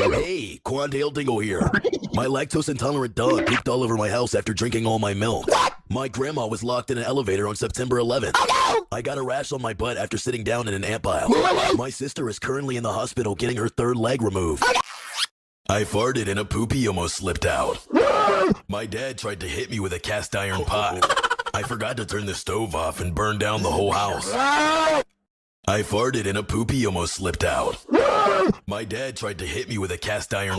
Hey, Quandale Dingle here. My lactose-intolerant dog pooped all over my house after drinking all my milk. My grandma was locked in an elevator on September 11th. I got a rash on my butt after sitting down in an ant pile. My sister is currently in the hospital getting her third leg removed. I farted and a poopy almost slipped out. My dad tried to hit me with a cast iron pot. I forgot to turn the stove off and burned down the whole house. I farted and a poopy almost slipped out. My dad tried to hit me with a cast iron